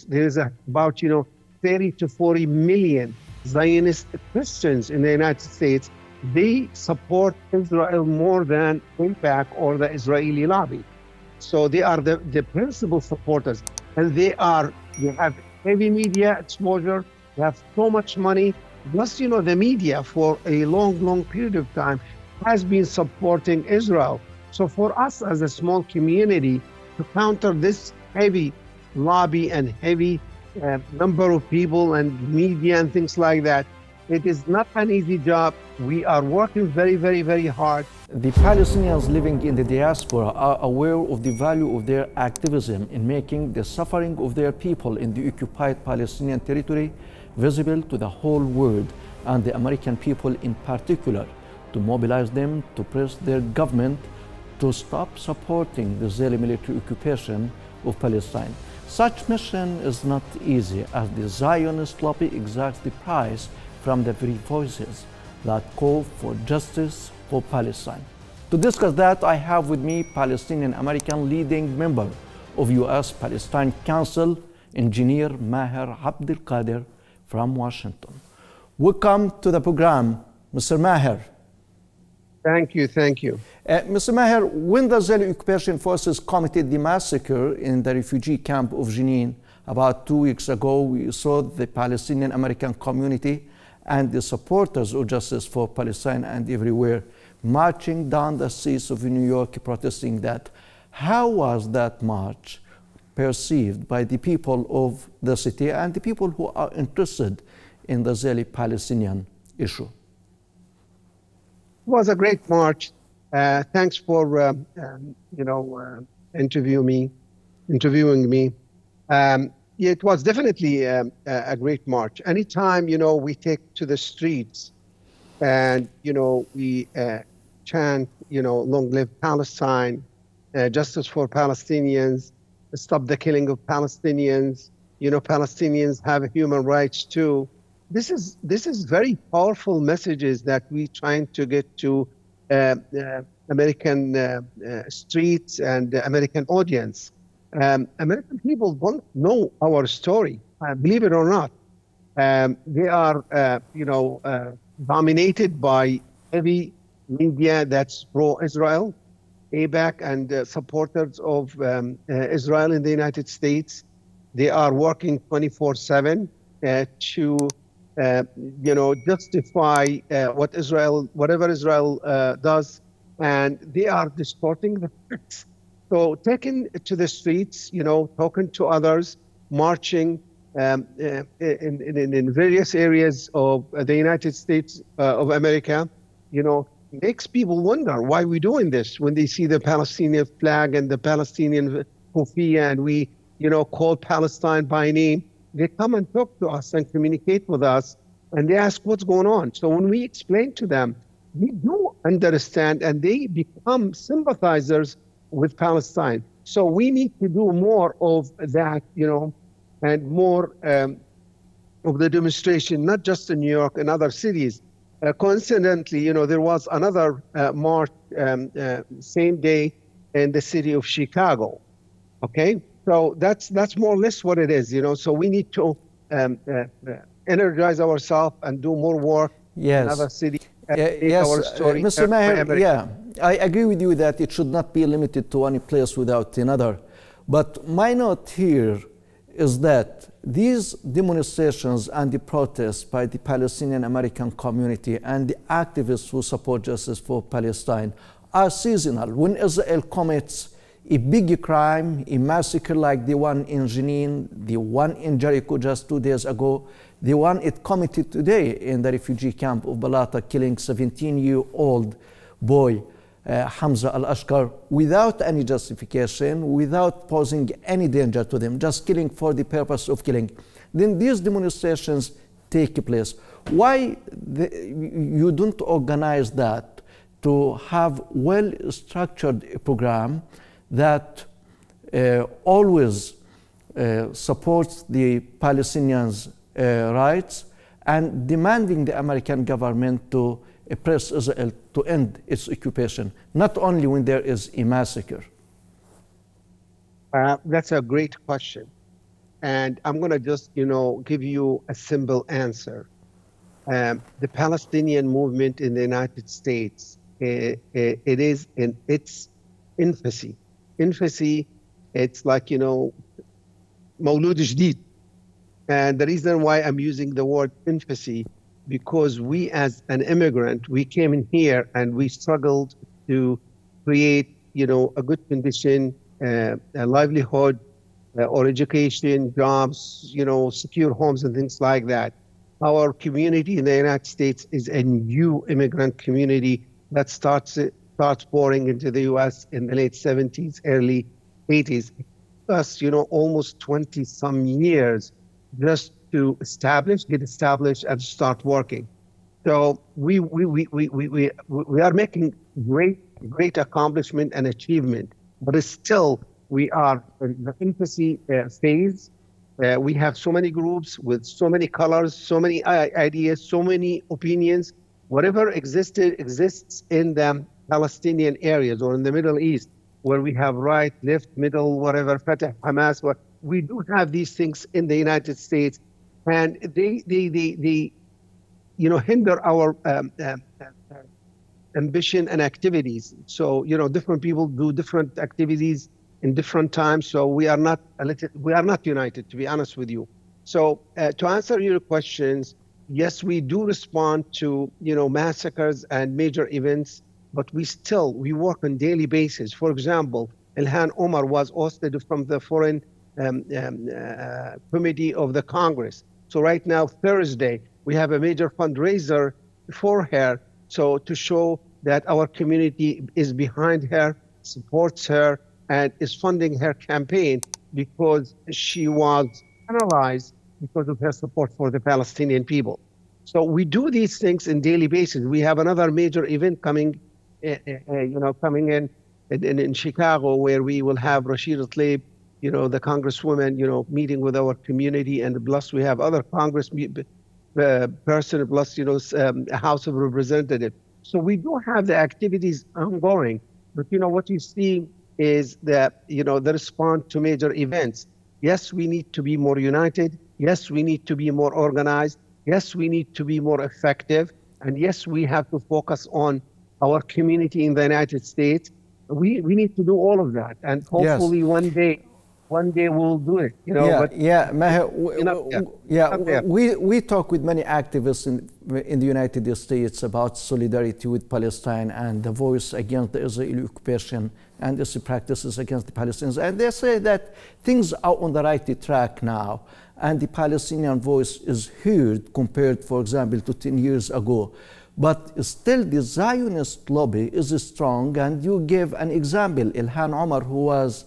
There is about 30 to 40 million Zionist Christians in the United States. They support Israel more than AIPAC or the Israeli lobby. So they are the principal supporters, and they have heavy media exposure. They have so much money. Plus, the media for a long period of time has been supporting Israel. So for us as a small community to counter this heavy lobby and heavy number of people and media and things like that, it is not an easy job. We are working very hard. The Palestinians living in the diaspora are aware of the value of their activism in making the suffering of their people in the occupied Palestinian territory visible to the whole world, and the American people in particular, to mobilize them to press their government to stop supporting the Israeli military occupation of Palestine. Such mission is not easy, as the Zionist lobby exacts the price from the very voices that call for justice for Palestine. To discuss that, I have with me Palestinian American leading member of U.S. Palestine Council, Engineer Maher Abdel Qadir from Washington. Welcome to the program, Mr. Maher. Thank you. Mr. Maher, when the Israeli occupation forces committed the massacre in the refugee camp of Jenin about 2 weeks ago, we saw the Palestinian American community and the supporters of justice for Palestine and everywhere marching down the streets of New York protesting that. How was that march perceived by the people of the city and the people who are interested in the Israeli-Palestinian issue? It was a great march. Thanks for interviewing me. It was definitely a great march. Anytime we take to the streets and we chant long live Palestine, justice for Palestinians, stop the killing of Palestinians. Palestinians have human rights too. This is very powerful messages that we trying to get to American streets and American audience. American people don't know our story, believe it or not. They are, dominated by heavy media that's pro-Israel, AIPAC, and supporters of Israel in the United States. They are working 24/7 to justify whatever Israel does, and they are distorting the facts. So taking to the streets, talking to others, marching in various areas of the United States of America, makes people wonder why we're doing this when they see the Palestinian flag and the Palestinian kufiyya, and we, call Palestine by name. They come and talk to us and communicate with us, and they ask what's going on. So when we explain to them, they do understand, and they become sympathizers with Palestine. So we need to do more of that, and more of the demonstration, not just in New York and other cities. Coincidentally, there was another march same day in the city of Chicago. Okay, so that's more or less what it is. So we need to energize ourselves and do more work in other cities. Yes, Mr. Maher, yeah, I agree with you that it should not be limited to one place without another. But my note here is that these demonstrations and the protests by the Palestinian American community and the activists who support justice for Palestine are seasonal. When Israel commits a big crime, a massacre like the one in Jenin, the one in Jericho just 2 days ago, the one it committed today in the refugee camp of Balata, killing 17-year-old boy Hamza al-Ashkar without any justification, without posing any danger to them, just killing for the purpose of killing. Then these demonstrations take place. Why you don't organize that to have well-structured program that always supports the Palestinians' rights and demanding the American government to press Israel to end its occupation, not only when there is a massacre? That's a great question. and I'm going to just, give you a simple answer. The Palestinian movement in the United States, it is in its infancy. Infancy, it's like, مولود جديد. And the reason why I'm using the word infancy, because we as an immigrant, we came in here and we struggled to create, a good condition, a livelihood, or education, jobs, secure homes and things like that. Our community in the United States is a new immigrant community that starts pouring into the U.S. in the late 70s, early 80s. Us, almost 20 some years just to get established and start working. So we are making great accomplishment and achievement, but it's still, we are in the infancy phase. We have so many groups with so many colors, so many ideas, so many opinions. Whatever exists in the Palestinian areas or in the Middle East, where we have right, left, middle, whatever, Fatah, Hamas. We do have these things in the United States, and they hinder our ambition and activities. So, different people do different activities in different times. So we are not united, to be honest with you. So to answer your questions, yes, we do respond to, massacres and major events, but we work on daily basis. For example, Ilhan Omar was ousted from the Foreign Committee of the Congress. So right now, Thursday, we have a major fundraiser for her. So to show that our community is behind her, supports her, and is funding her campaign because she was penalized because of her support for the Palestinian people. So we do these things in daily basis. We have another major event coming in Chicago, where we will have Rashida Tlaib, the congresswoman, meeting with our community, and plus we have other Congress person, plus House of Representatives. So we do have the activities ongoing, but what you see is that the response to major events. Yes, we need to be more united. Yes, we need to be more organized. Yes, we need to be more effective, and yes, we have to focus on our community in the United States. We need to do all of that, and hopefully yes. one day we'll do it. Maher, yeah. We talk with many activists in the United States about solidarity with Palestine and the voice against the Israeli occupation and its practices against the Palestinians, and they say that things are on the right track now, and the Palestinian voice is heard compared, for example, to 10 years ago. But still, the Zionist lobby is strong, and you gave an example, Ilhan Omar, who was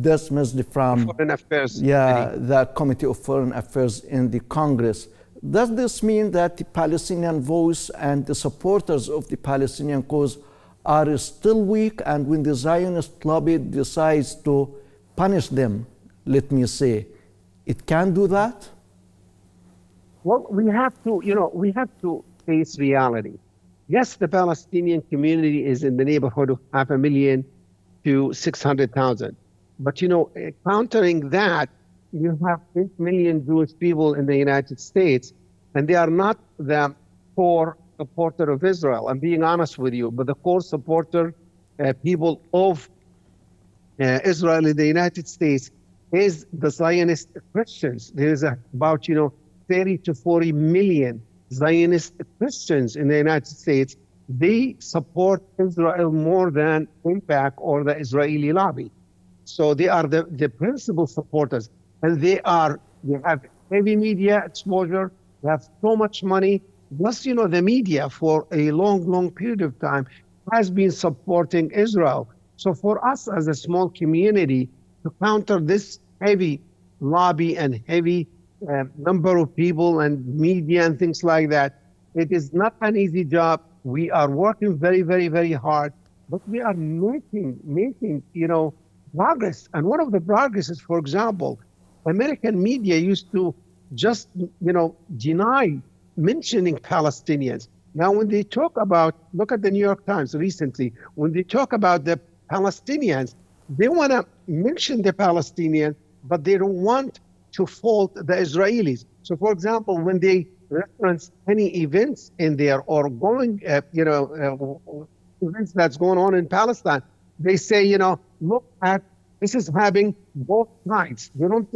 dismissed from Foreign Affairs the Committee of Foreign Affairs in the Congress. Does this mean that the Palestinian voice and the supporters of the Palestinian cause are still weak, and when the Zionist lobby decides to punish them, let me say, it can do that? Well, we have to face reality. Yes, the Palestinian community is in the neighborhood of 500,000 to 600,000. But, countering that, you have 8 million Jewish people in the United States, and they are not the core supporter of Israel. I'm being honest with you, but the core supporter people of Israel in the United States is the Zionist Christians. There is about 30 to 40 million Zionist Christians in the United States. They support Israel more than AIPAC or the Israeli lobby. So they are the principal supporters, and they have heavy media exposure. They have so much money. Plus, the media for a long period of time has been supporting Israel. So for us as a small community to counter this heavy lobby and heavy number of people and media and things like that, it is not an easy job. We are working very, very, very hard, but we are making progress. And one of the progresses, for example, American media used to just deny mentioning Palestinians. Now, when they talk about, look at the New York Times recently, when they talk about the Palestinians, they want to mention the Palestinians, but they don't want to fault the Israelis. So, for example, when they reference any events in there or going, events that's going on in Palestine, they say, look at this is having both sides. They don't,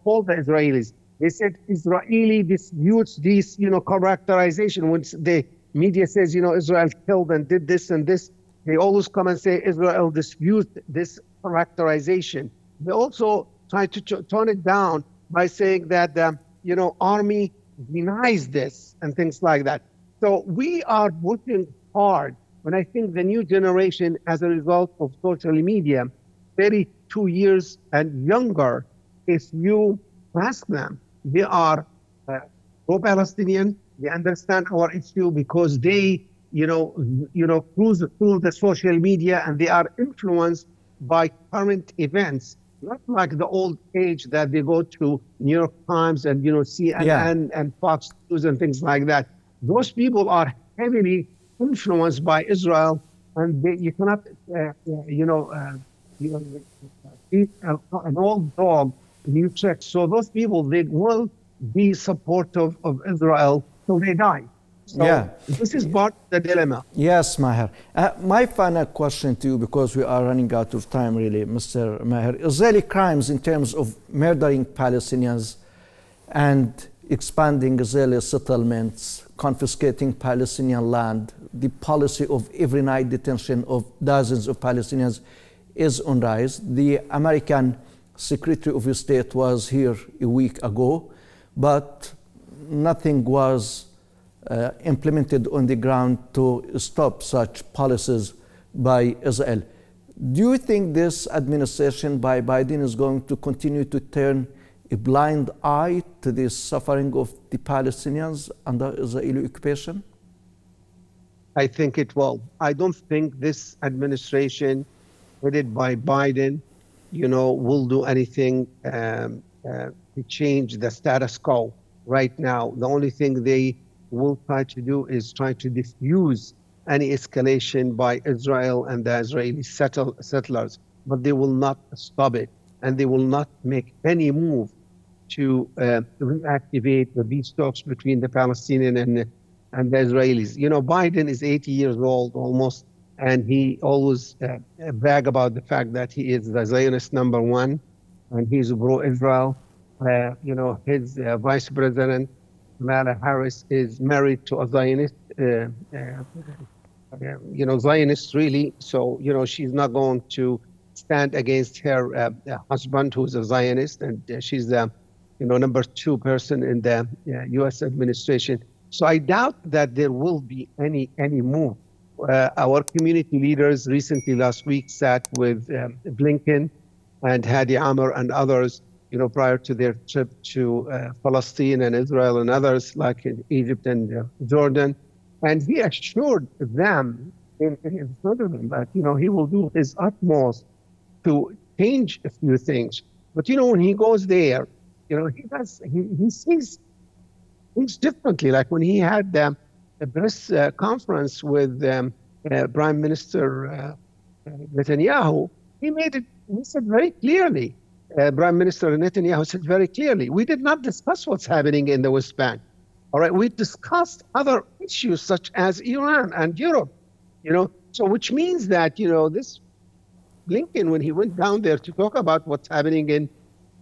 fault the Israelis. They said Israeli disputes these, characterization. When the media says, Israel killed and did this and this, they always come and say Israel disputes this characterization. They also try to tone it down by saying that army denies this and things like that. So we are working hard. And I think the new generation, as a result of social media, 32 years and younger, if you ask them, they are pro-Palestinian. They understand our issue because they, cruise through the social media and they are influenced by current events. Not like the old age that they go to New York Times and CNN and Fox News and things like that. Those people are heavily influenced by Israel, and you cannot, eat an old dog new tricks. So those people, they will be supportive of Israel till they die. So this is part of the dilemma. Yes, Maher. My final question to you, because we are running out of time really, Mr. Maher. Israeli crimes in terms of murdering Palestinians and expanding Israeli settlements, confiscating Palestinian land, the policy of every night detention of dozens of Palestinians is on rise. The American Secretary of State was here a week ago, but nothing was implemented on the ground to stop such policies by Israel. Do you think this administration by Biden is going to continue to turn a blind eye to the suffering of the Palestinians under Israeli occupation? I think it will. I don't think this administration, headed by Biden, will do anything to change the status quo right now. The only thing they will try to do is try to diffuse any escalation by Israel and the Israeli settlers, but they will not stop it, and they will not make any move to reactivate the peace talks between the Palestinian and the Israelis. Biden is 80 years old almost, and he always brag about the fact that he is the Zionist number one, and he's pro-Israel. His vice president, Kamala Harris, is married to a Zionist, Zionist really. So, she's not going to stand against her husband, who's a Zionist, and she's the, number two person in the U.S. administration. So I doubt that there will be any move. Our community leaders recently last week sat with Blinken and Hadi Amr and others, prior to their trip to Palestine and Israel and others like in Egypt and Jordan. And he assured them in front of them that, he will do his utmost to change a few things. But, when he goes there, he sees things differently. Like when he had a press conference with Prime Minister Netanyahu, he said very clearly, Prime Minister Netanyahu said very clearly, we did not discuss what's happening in the West Bank. All right, we discussed other issues such as Iran and Europe, so which means that, this Blinken, when he went down there to talk about what's happening in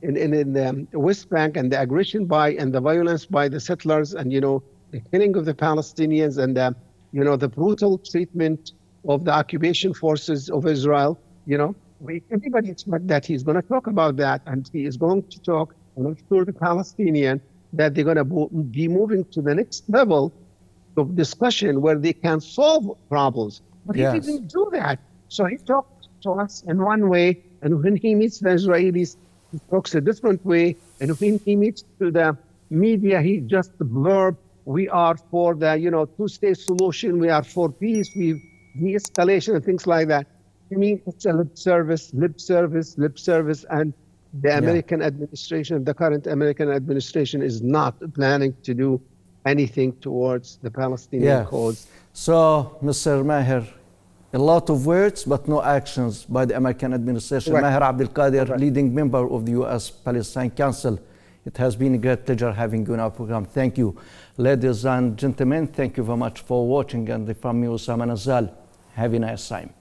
the West Bank and the aggression and the violence by the settlers and, the killing of the Palestinians and, the brutal treatment of the occupation forces of Israel, everybody expects that he's going to talk about that, and he is going to talk, and I'm sure the Palestinian, that they're going to be moving to the next level of discussion where they can solve problems. But he didn't do that. So he talked to us in one way, and when he meets the Israelis, he talks a different way, and when he meets to the media, he just blurb, we are for the, two-state solution, we are for peace, de-escalation and things like that. I mean, it's a lip service, and the American administration, the current American administration, is not planning to do anything towards the Palestinian cause. So, Mr. Maher, A lot of words, but no actions by the American administration. Correct. Maher Abdel Qadir, Correct. leading member of the U.S. Palestine Council. It has been a great pleasure having you on our program. Thank you. Ladies and gentlemen, thank you very much for watching. And from me, Osama Nazal, have a nice time.